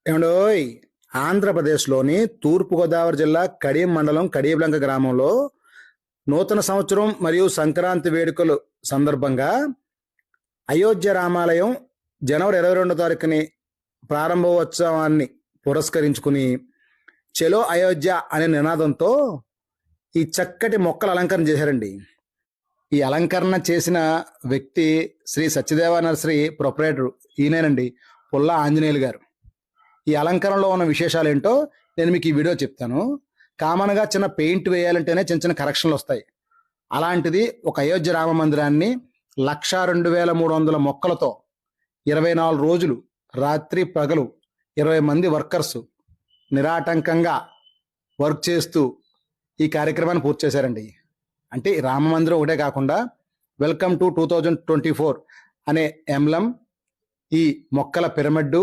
ఏమండోయ్ ఆంధ్రప్రదేశ్లోని తూర్పుగోదావరి జిల్లా కడియం మండలం కడియబ్లంక గ్రామంలో నూతన సంవత్సరం మరియు సంక్రాంతి వేడుకలు సందర్భంగా అయోధ్య రామాలయం జనవరి 22 తారీఖుని ప్రారంభోత్సవాన్ని పురస్కరించుకుని చెలో అయోధ్య అనే నినాదంతో ఈ చక్కటి మొక్కల అలంకరణ చేశారండి. ఈ అలంకరణ చేసిన వ్యక్తి శ్రీ సత్యదేవ నర్సరీ ప్రొపరేటర్ ఈయనేనండి, పుల్లా ఆంజనేయులు గారు. ఈ అలంకరణలో ఉన్న విశేషాలు ఏంటో నేను మీకు ఈ వీడియో చెప్తాను. కామన్గా చిన్న పెయింట్ వేయాలంటేనే చిన్న చిన్న కరెక్షన్లు వస్తాయి. అలాంటిది ఒక అయోధ్య రామ మందిరాన్ని 1,02,300 మొక్కలతో 24 రోజులు రాత్రి పగలు 20 మంది వర్కర్స్ నిరాటంకంగా వర్క్ చేస్తూ ఈ కార్యక్రమాన్ని పూర్తి చేశారండి. అంటే రామ మందిరం ఒకటే కాకుండా వెల్కమ్ టు 2024 అనే ఎంబ్లం, ఈ మొక్కల పిరమిడ్డు,